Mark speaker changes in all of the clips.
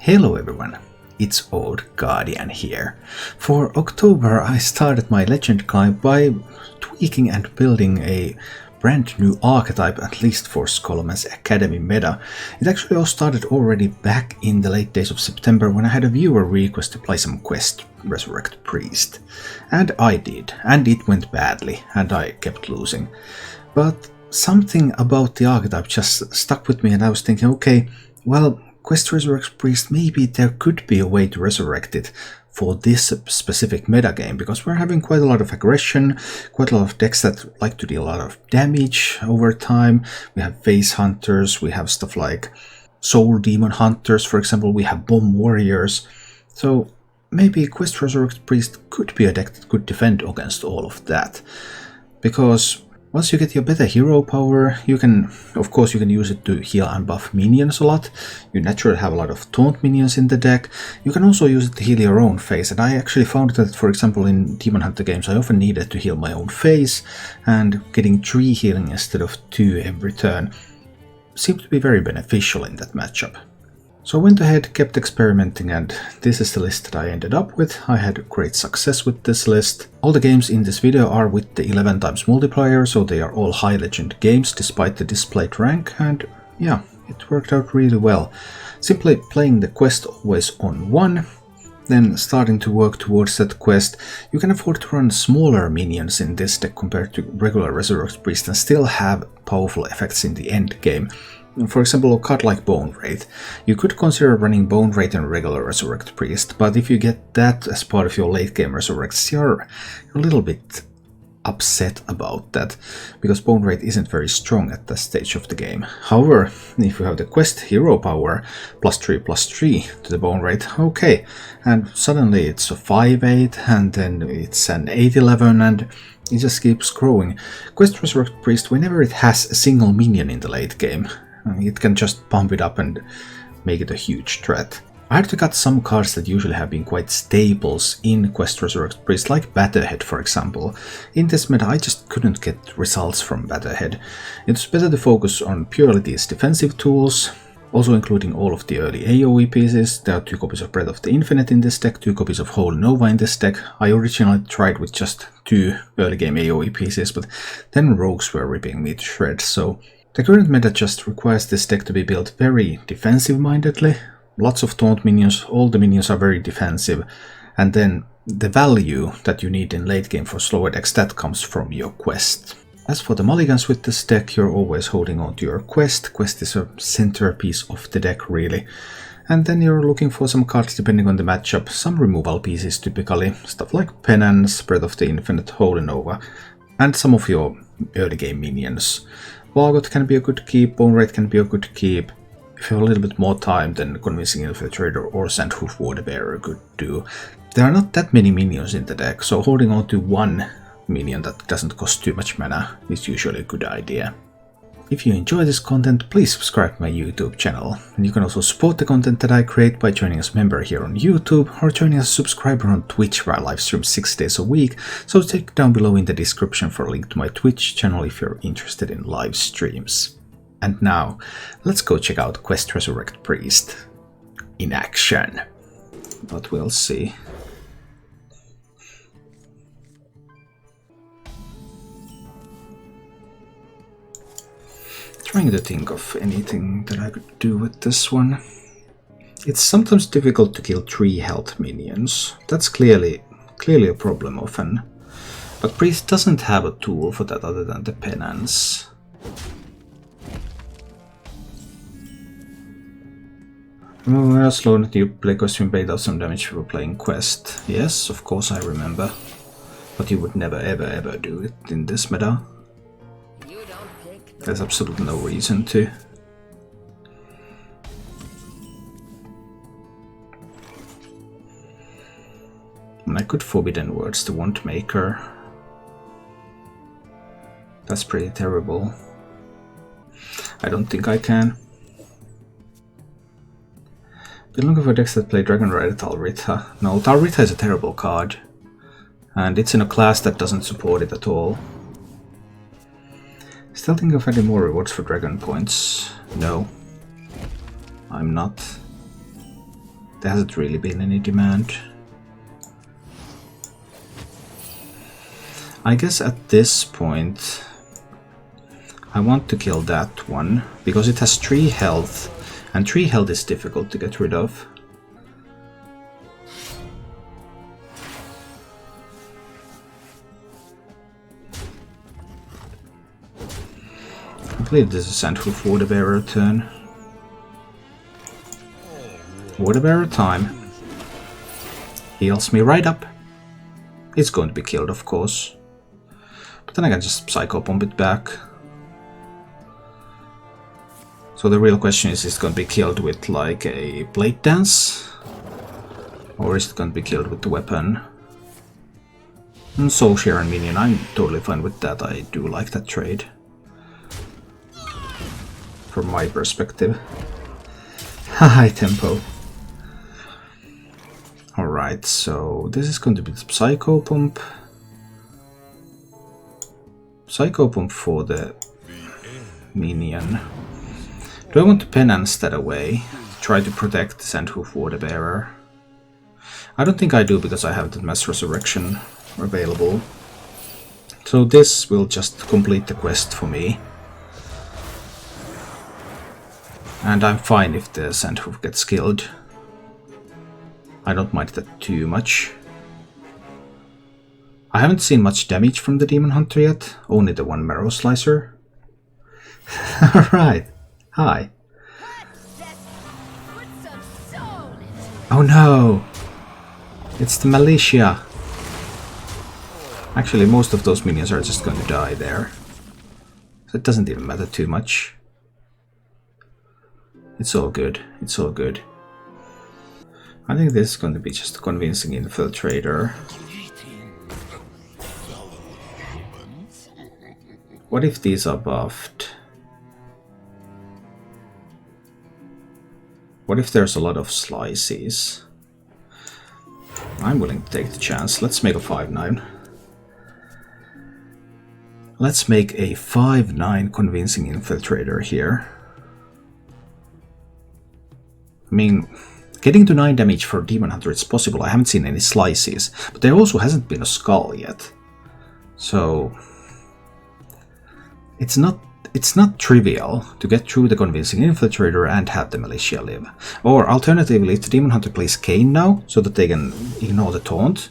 Speaker 1: Hello everyone, it's Old Guardian here. For October I started my Legend Guide by tweaking and building a brand new archetype, at least for Scholomance Academy meta. It actually all started already back in the late days of September when I had a viewer request to play some Quest Resurrect Priest. And I did, and it went badly, and I kept losing. But something about the archetype just stuck with me, and I was thinking, okay, well, Quest Resurrect Priest, maybe there could be a way to resurrect it for this specific metagame, because we're having quite a lot of aggression, quite a lot of decks that like to deal a lot of damage over time. We have Face Hunters, we have stuff like Soul Demon Hunters, for example, we have Bomb Warriors. So maybe Quest Resurrect Priest could be a deck that could defend against all of that, because once you get your better hero power, you can, of course, use it to heal and buff minions a lot. You naturally have a lot of taunt minions in the deck. You can also use it to heal your own face, and I actually found that, for example, in Demon Hunter games, I often needed to heal my own face, and getting 3 healing instead of 2 every turn seemed to be very beneficial in that matchup. So I went ahead, kept experimenting, and this is the list that I ended up with. I had great success with this list. All the games in this video are with the 11 times multiplier, so they are all high legend games despite the displayed rank, and yeah, it worked out really well. Simply playing the quest always on 1, then starting to work towards that quest. You can afford to run smaller minions in this deck compared to regular Resurrect Priest and still have powerful effects in the end game. For example, a card like Bone Wraith. You could consider running Bone Wraith and regular Resurrect Priest, but if you get that as part of your late game Resurrects, you're a little bit upset about that, because Bone Wraith isn't very strong at that stage of the game. However, if you have the quest hero power, +3/+3 to the Bone Wraith, okay, and suddenly it's a 5/8, and then it's an 8/11, and it just keeps growing. Quest Resurrect Priest, whenever it has a single minion in the late game, it can just pump it up and make it a huge threat. I had to cut some cards that usually have been quite staples in Quest Resurrect Priest, like Batterhead for example. In this meta I just couldn't get results from Batterhead. It's better to focus on purely these defensive tools, also including all of the early AoE pieces. There are 2 copies of Breath of the Infinite in this deck, 2 copies of Holy Nova in this deck. I originally tried with just 2 early game AoE pieces, but then rogues were ripping me to shreds, so the current meta just requires this deck to be built very defensive-mindedly. Lots of taunt minions, all the minions are very defensive, and then the value that you need in late game for slower decks, that comes from your quest. As for the mulligans with this deck, you're always holding on to your quest. Quest is a centerpiece of the deck, really. And then you're looking for some cards depending on the matchup, some removal pieces typically, stuff like Penance, Breath of the Infinite, Holy Nova, and some of your early game minions. Vargot can be a good keep, Bone Wraith can be a good keep. If you have a little bit more time, then Convincing Infiltrator or Sandhoof Warbearer could do. There are not that many minions in the deck, so holding on to 1 minion that doesn't cost too much mana is usually a good idea. If you enjoy this content, please subscribe to my YouTube channel. And you can also support the content that I create by joining as a member here on YouTube or joining as a subscriber on Twitch, where I live stream 6 days a week, so check down below in the description for a link to my Twitch channel if you're interested in live streams. And now, let's go check out Quest Resurrect Priest in action. But we'll see. Trying to think of anything that I could do with this one. It's sometimes difficult to kill 3 health minions. That's clearly a problem often. But Priest doesn't have a tool for that other than the Penance. Remember slow that you play Costume Bait out some damage before playing Quest? Yes, of course I remember. But you would never ever do it in this meta. There's absolutely no reason to. And I could Forbidden Words the Wand Maker. That's pretty terrible. I don't think I can. Been looking for decks that play Dragon Rider Talritha. No, Talritha is a terrible card. And it's in a class that doesn't support it at all. Still think of adding more rewards for dragon points. No, I'm not. There hasn't really been any demand. I guess at this point I want to kill that one, because it has 3 health, and 3 health is difficult to get rid of. I believe this is Sandhoof Waterbearer turn. Waterbearer time. Heals me right up. It's going to be killed, of course. But then I can just Psycho Bomb it back. So the real question is it going to be killed with like a Blade Dance? Or is it going to be killed with the weapon? Soul Share and Minion, I'm totally fine with that. I do like that trade. From my perspective. High tempo. Alright, so this is going to be the Psycho Pump. Psycho Pump for the minion. Do I want to penance that away? Try to protect the Sandhoof Waterbearer? I don't think I do, because I have the Mass Resurrection available. So this will just complete the quest for me. And I'm fine if the Sandhoof gets killed. I don't mind that too much. I haven't seen much damage from the Demon Hunter yet, only the one Marrow Slicer. Alright, hi. Oh no! It's the Militia! Actually, most of those minions are just going to die there. So it doesn't even matter too much. It's all good, it's all good. I think this is going to be just a convincing infiltrator. What if these are buffed? What if there's a lot of slices? I'm willing to take the chance. Let's make a 5/9. Let's make a 5/9 convincing infiltrator here. I mean, getting to 9 damage for Demon Hunter is possible. I haven't seen any slices, but there also hasn't been a skull yet. So it's not trivial to get through the convincing infiltrator and have the militia live. Or alternatively, if the Demon Hunter plays Kane now, so that they can ignore the taunt,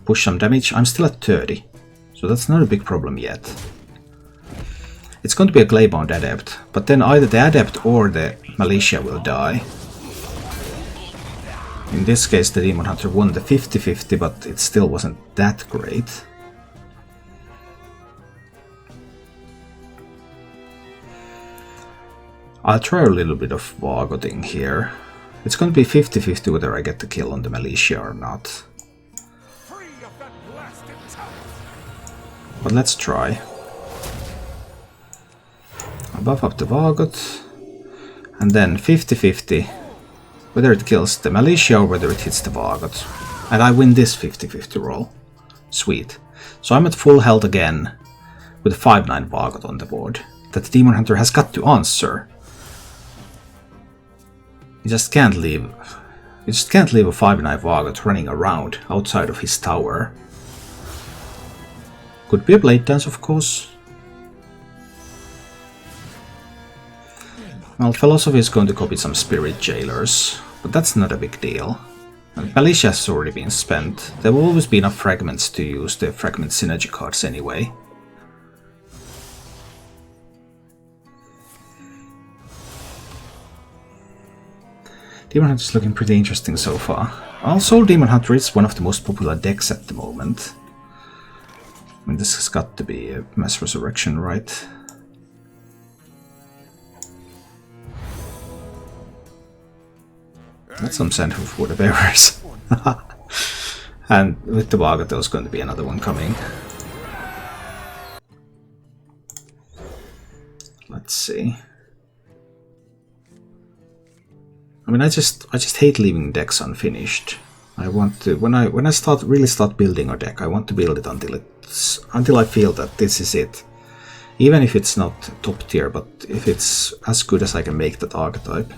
Speaker 1: push some damage, I'm still at 30. So that's not a big problem yet. It's going to be a Clay-bound Adept, but then either the Adept or the militia will die. In this case, the Demon Hunter won the 50-50, but it still wasn't that great. I'll try a little bit of Vargoting here. It's going to be 50-50 whether I get the kill on the militia or not. But let's try. I'll buff up the Vargot, and then 50-50 whether it kills the militia or whether it hits the Vargot. And I win this 50-50 roll. Sweet. So I'm at full health again with a 5/9 Vargot on the board that the Demon Hunter has got to answer. You just can't leave a 5/9 Vargot running around outside of his tower. Could be a Blade Dance, of course. Well, Philosophy is going to copy some Spirit Jailers, but that's not a big deal. And Militia has already been spent. There will always be enough fragments to use the fragment synergy cards anyway. Demon Hunter is looking pretty interesting so far. Also, Demon Hunter is one of the most popular decks at the moment. I mean, this has got to be a Mass Resurrection, right? That's some Sandhoof Waterbearers. And with the Vargot, there's going to be another one coming. Let's see. I mean, I just hate leaving decks unfinished. I want to when I really start building a deck, I want to build it until I feel that this is it. Even if it's not top tier, but if it's as good as I can make that archetype.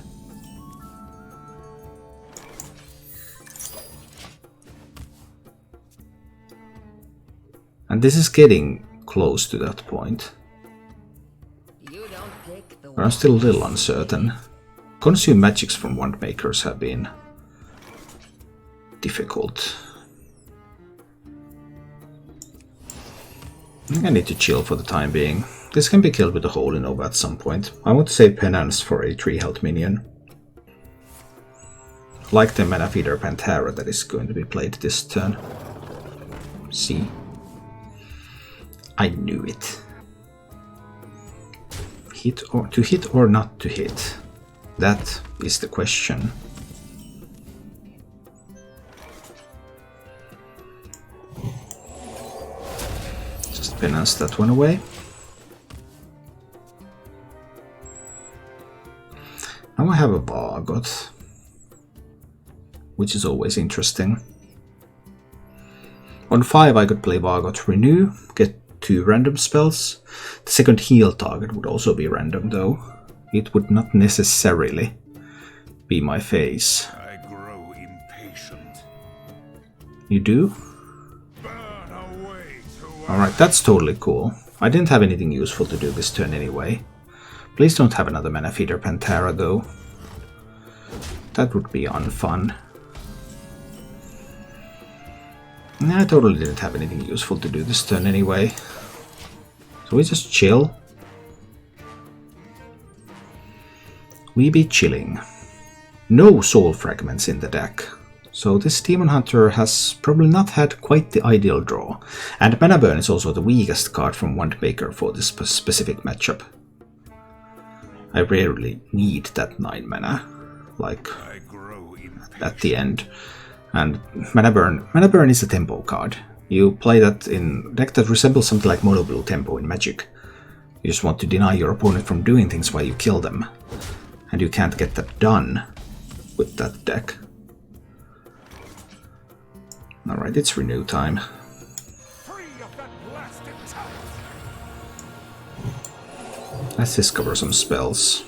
Speaker 1: And this is getting close to that point. But I'm still a little uncertain. Consume magics from wand makers have been difficult. I think I need to chill for the time being. This can be killed with a Holy Nova at some point. I want to save Penance for a 3 health minion. Like the Mana Feeder Pantera that is going to be played this turn. See? I knew it. To hit or not to hit? That is the question. Just Penance that one away. Now I have a Vargot, which is always interesting. On 5 I could play Vargot Renew, get 2 random spells. The second heal target would also be random though. It would not necessarily be my face.
Speaker 2: I grow impatient.
Speaker 1: You do?
Speaker 2: Burn away to
Speaker 1: Alright, that's totally cool. I didn't have anything useful to do this turn anyway. Please don't have another Mana Feeder Pantera though. That would be unfun. Nah, I totally didn't have anything useful to do this turn anyway. So we just chill. We be chilling. No soul fragments in the deck. So this Demon Hunter has probably not had quite the ideal draw. And Mana Burn is also the weakest card from Wandmaker for this specific matchup. I rarely need that 9 mana, like at the end. And Mana Burn is a tempo card. You play that in a deck that resembles something like Mono Blue Tempo in Magic. You just want to deny your opponent from doing things while you kill them. And you can't get that done with that deck. Alright, it's renew time. Let's discover some spells.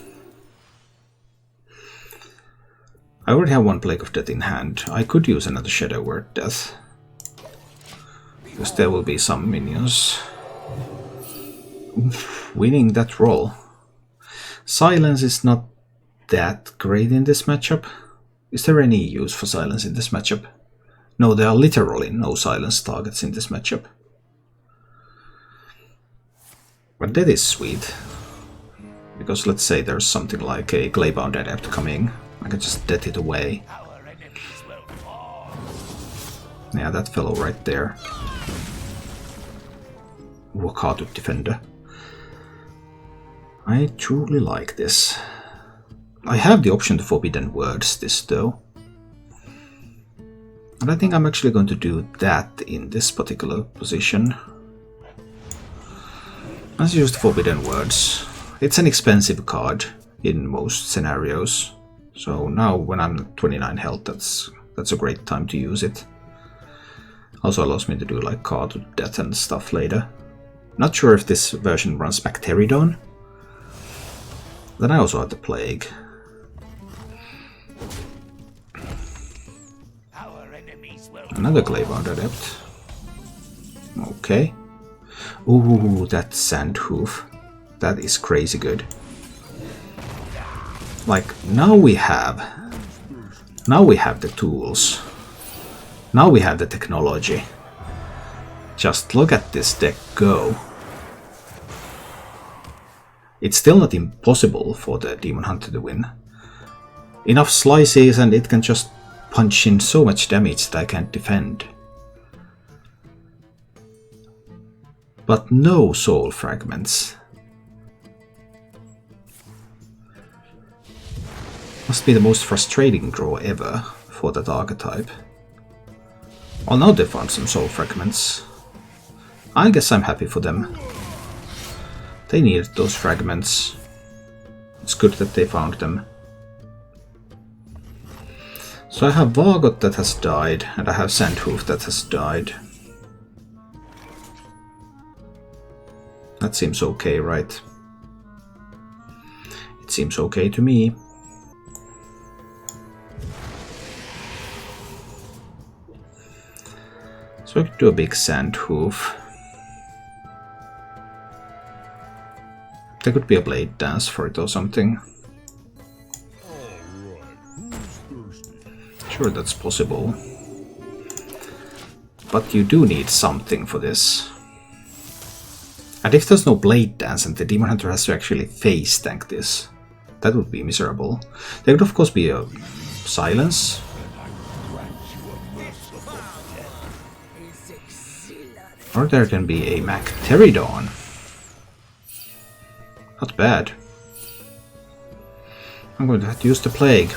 Speaker 1: I already have 1 Plague of Death in hand. I could use another Shadow Word Death. Because there will be some minions. Oof, winning that roll. Silence is not that great in this matchup. Is there any use for silence in this matchup? No, there are literally no silence targets in this matchup. But that is sweet. Because let's say there's something like a Claybound Adept coming. I can just death it away. Yeah, that fellow right there. Wakatu Defender. I truly like this. I have the option to Forbidden Words this though. And I think I'm actually going to do that in this particular position. Let's use the Forbidden Words. It's an expensive card in most scenarios. So now when I'm at 29 health, that's a great time to use it. Also allows me to do like card to death and stuff later. Not sure if this version runs Bacteridon. Then I also have the Plague. Another Claybound Adept. Okay. Ooh, that Sandhoof. That is crazy good. Like, now we have the tools. Now we have the technology. Just look at this deck go. It's still not impossible for the Demon Hunter to win. Enough slices and it can just punch in so much damage that I can't defend. But no soul fragments. Must be the most frustrating draw ever for that archetype. Well, now they found some soul fragments. I guess I'm happy for them. They needed those fragments. It's good that they found them. So I have Vargot that has died, and I have Sandhoof that has died. That seems okay, right? It seems okay to me. So I could do a big Sandhoof. There could be a blade dance for it or something. Sure, that's possible. But you do need something for this. And if there's no blade dance and the Demon Hunter has to actually face tank this, that would be miserable. There could of course be a silence. Or there can be a Mac Pterodon. Not bad. I'm going to have to use the Plague.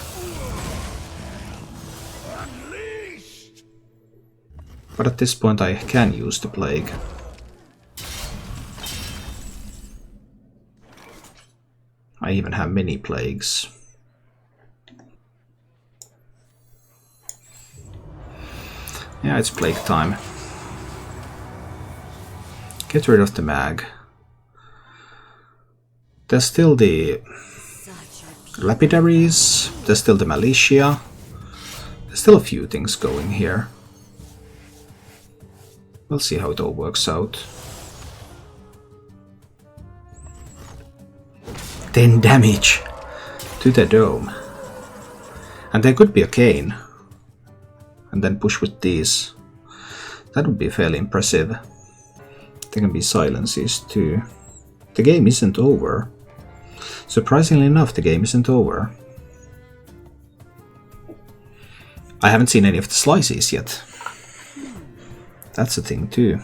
Speaker 1: But at this point I can use the Plague. I even have many Plagues. Yeah, it's Plague time. Get rid of the mag. There's still the Lapidaries, there's still the Militia. There's still a few things going here. We'll see how it all works out. 10 damage to the dome. And there could be a Cane. And then push with these. That would be fairly impressive. There can be silences too. The game isn't over. Surprisingly enough, the game isn't over. I haven't seen any of the slices yet. That's a thing too.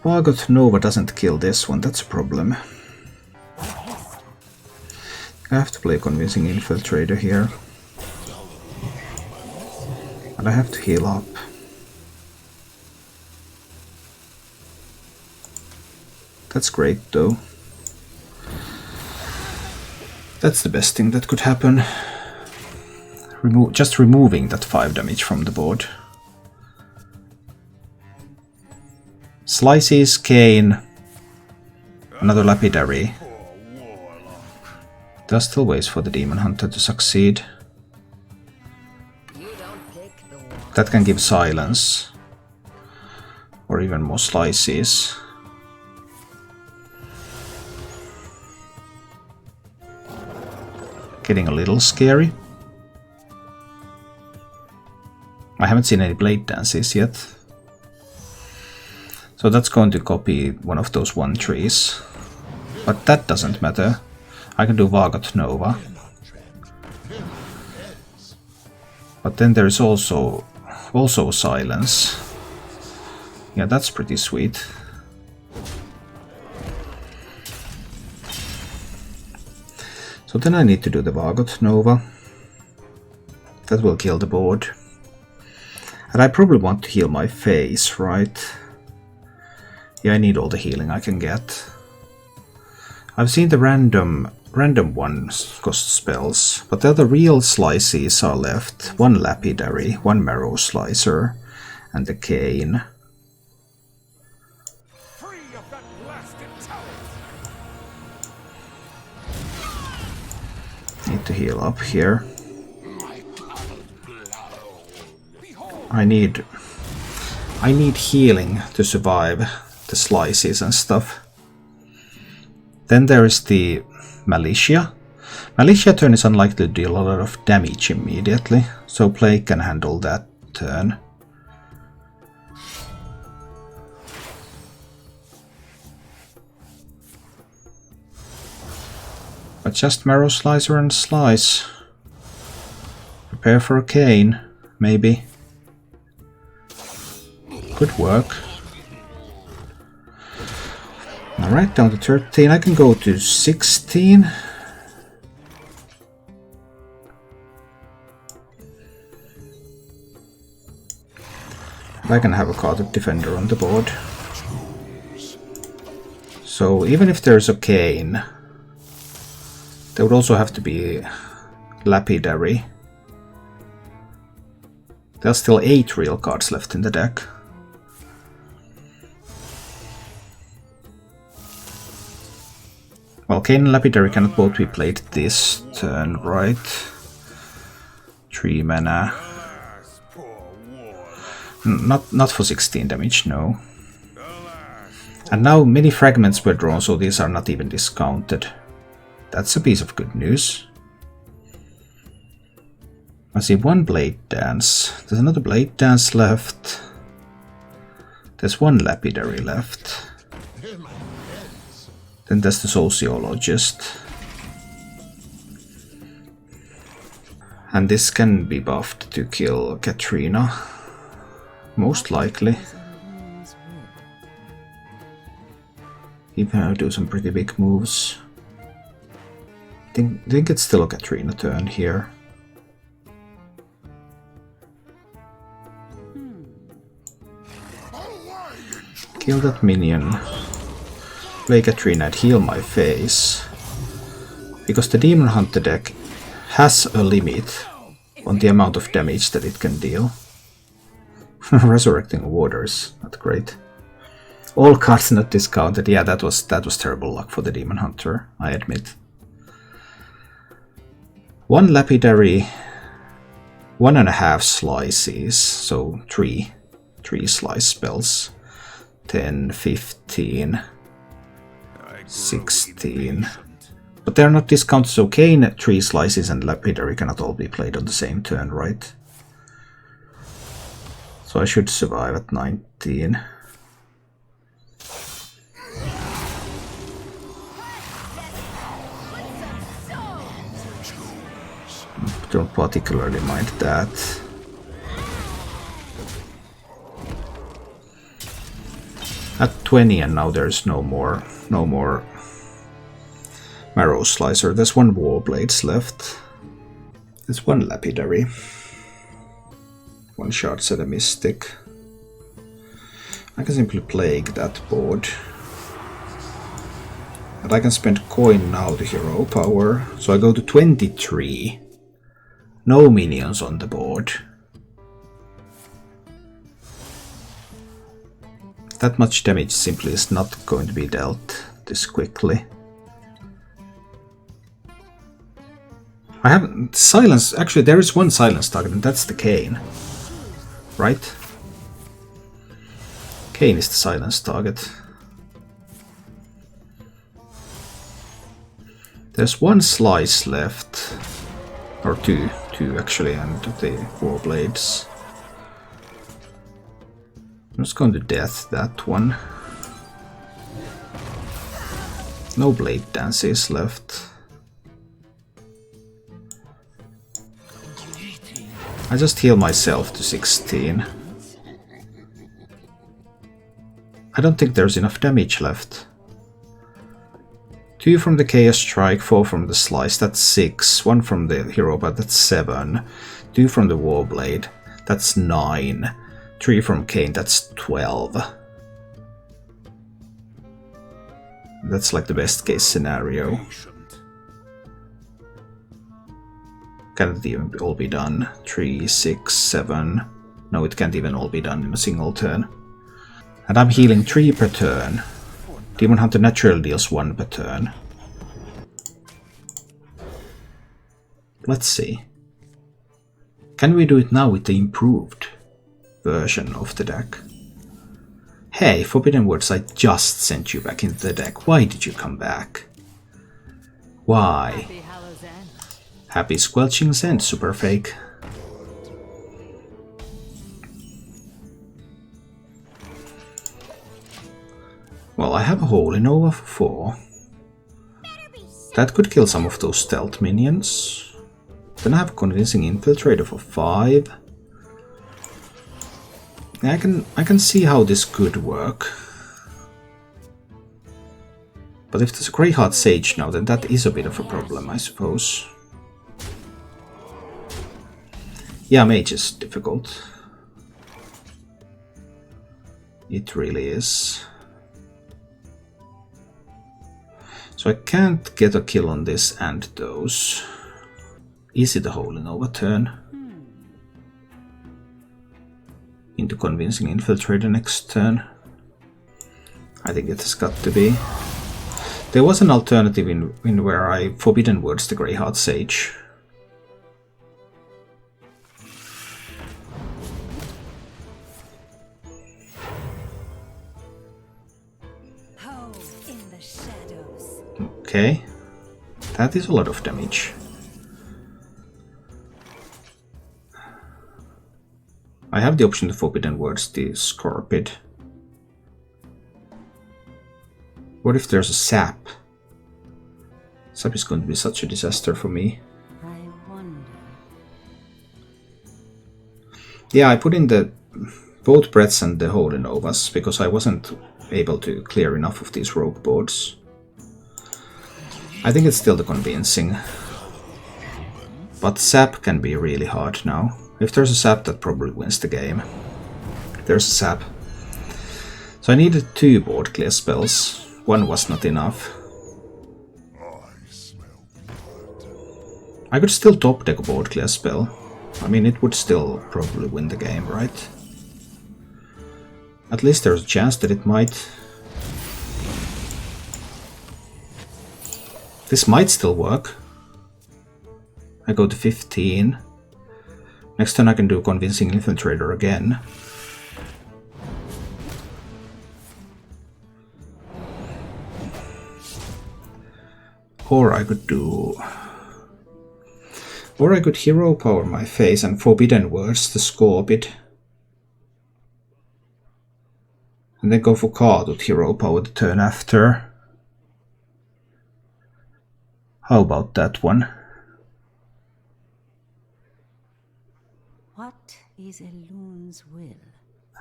Speaker 1: Vargot Nova doesn't kill this one, that's a problem. I have to play Convincing Infiltrator here. And I have to heal up. That's great though. That's the best thing that could happen. Just removing that 5 damage from the board. Slices, Cane, another Lapidary. There are still ways for the Demon Hunter to succeed. That can give silence. Or even more slices. Getting a little scary. I haven't seen any blade dances yet. So that's going to copy one of those 1-trees. But that doesn't matter. I can do Vargot Nova. But then there's also silence. Yeah, that's pretty sweet. So then I need to do the Vargot Nova. That will kill the board. And I probably want to heal my face, right? Yeah, I need all the healing I can get. I've seen the random ones cost spells, but the other real slices are left. 1 Lapidary, 1 Marrow Slicer, and the Cane. Need to heal up here. I need healing to survive the slices and stuff. Then there is the Militia. Militia turn is unlikely to deal a lot of damage immediately, so Plague can handle that turn. But just Marrow Slicer and Slice. Prepare for a Cane, maybe. Could work. Alright, down to 13. I can go to 16. I can have a Cardiff Defender on the board. So even if there's a Cane, there would also have to be Lapidary. There's still 8 real cards left in the deck. Well, Cane and Lapidary cannot both be played this turn, right? 3 mana. Not for 16 damage, no. And now many fragments were drawn, so these are not even discounted. That's a piece of good news. I see one Blade Dance. There's another Blade Dance left. There's one Lapidary left. Then there's the Sociologist. And this can be buffed to kill Katrina. Most likely. Even I'll do some pretty big moves. Think it's still a Katrina turn here. Kill that minion. Play Katrina and heal my face. Because the Demon Hunter deck has a limit on the amount of damage that it can deal. Resurrecting Waters, not great. All cards not discounted. Yeah, that was terrible luck for the Demon Hunter, I admit. One Lapidary, 1.5 slices, so three slice spells. 10, 15, 16. But they're not discounted, so Kane, 3 slices, and Lapidary cannot all be played on the same turn, right? So I should survive at 19. Don't particularly mind that. At 20, and now there's no more Marrow Slicer. There's one Warblades left. There's one Lapidary. One Shard Set a Mystic. I can simply Plague that board. And I can spend coin now to hero power. So I go to 23. No minions on the board. That much damage simply is not going to be dealt this quickly. I haven't silence. Actually, there is one silence target, and that's the Kane, right? Kane is the silence target. There's one slice left, or two actually, and the Warblades. I'm just going to death that one. No Blade Dances left. I just heal myself to 16. I don't think there's enough damage left. 2 from the Chaos Strike, 4 from the Slice, that's 6. 1 from the Hero, but that's 7. 2 from the Warblade, that's 9. 3 from Kane, that's 12. That's like the best case scenario. Can it even all be done? 3, 6, 7. No, it can't even all be done in a single turn. And I'm healing 3 per turn. Demon Hunter naturally deals 1 per turn. Let's see. Can we do it now with the improved version of the deck? Hey, Forbidden Words, I just sent you back into the deck. Why did you come back? Why? Happy Squelching Send, super fake. Well, I have a Holy Nova for 4. That could kill some of those stealth minions. Then I have a Convincing Infiltrator for 5. I can see how this could work. But if there's a Greyheart Sage now, then that is a bit of a problem, I suppose. Yeah, Mage is difficult. It really is. So I can't get a kill on this and those. Is it a Holy Nova turn? Into Convincing Infiltrator next turn? I think it has got to be. There was an alternative in where I Forbidden Words the Greyheart Sage. Okay. That is a lot of damage. I have the option to Forbidden Words the Scorpid. What if there's a sap? Sap is going to be such a disaster for me.
Speaker 3: I wonder.
Speaker 1: Yeah, I put in the both Breaths and the Holy Novas because I wasn't able to clear enough of these rogue boards. I think it's still the convincing. But sap can be really hard now. If there's a sap, that probably wins the game. There's a sap. So I needed 2 board clear spells. 1 was not enough. I could still top deck a board clear spell. I mean, it would still probably win the game, right? At least there's a chance that it might. This might still work. I go to 15. Next turn I can do Convincing Infiltrator again. Or I could do... Or I could Hero Power my face and Forbidden Words the Scorpid. And then go for card with Hero Power the turn after. How about that one?
Speaker 3: What is Elun's will?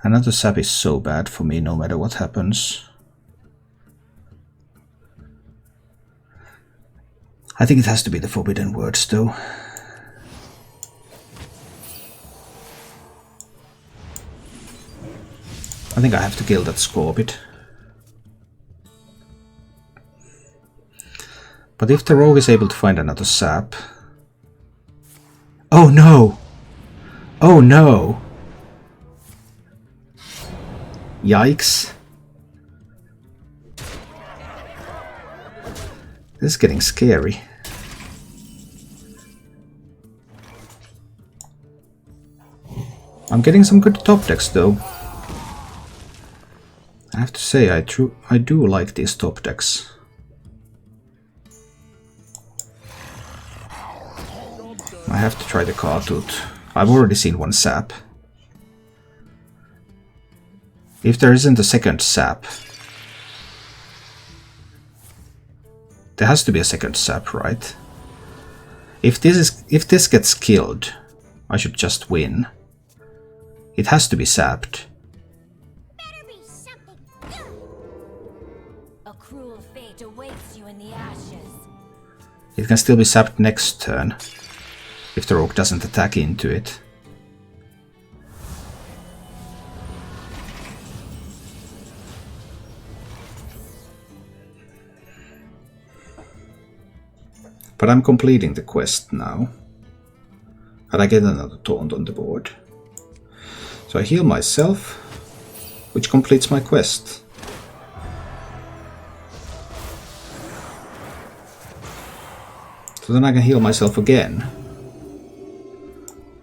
Speaker 1: Another sap is so bad for me no matter what happens. I think it has to be the Forbidden Words though. I think I have to kill that Scorpid. But if the rogue is able to find another sap... Oh no! Oh no! Yikes. This is getting scary. I'm getting some good top decks though. I have to say, I do like these top decks. I have to try the Cartooth. I've already seen 1 sap. If there isn't a second sap... There has to be a second sap, right? If this gets killed, I should just win. It has to be sapped.
Speaker 4: Better be something good. A cruel fate awaits you in the ashes.
Speaker 1: It can still be sapped next turn, if the rogue doesn't attack into it. But I'm completing the quest now. And I get another taunt on the board. So I heal myself, which completes my quest. So then I can heal myself again.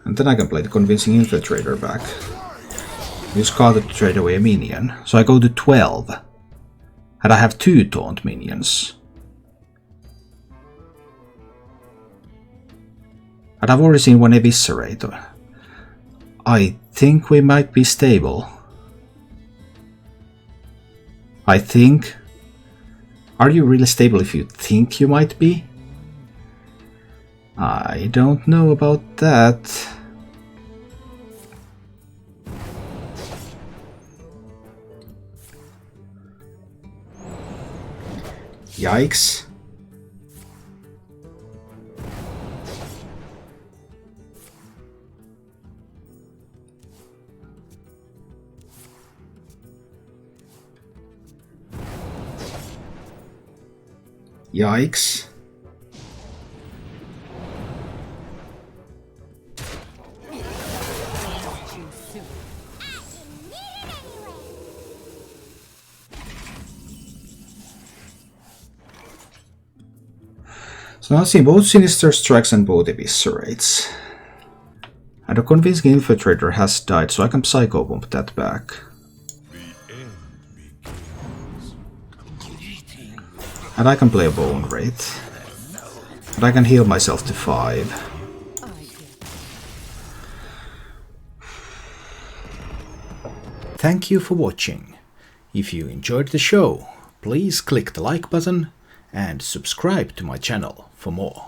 Speaker 1: And then I can play the Convincing Infiltrator back. Use card to trade away a minion. So I go to 12. And I have 2 taunt minions. And I've already seen 1 Eviscerate. I think we might be stable. I think. Are you really stable if you think you might be? I don't know about that. Yikes. Yikes. So now see both Sinister Strikes and both Eviscerates. And the Convincing Infiltrator has died, so I can Psycho Bomb that back. And I can play a Bone Wraith. And I can heal myself to 5. Thank you for watching. If you enjoyed the show, please click the like button and subscribe to my channel for more.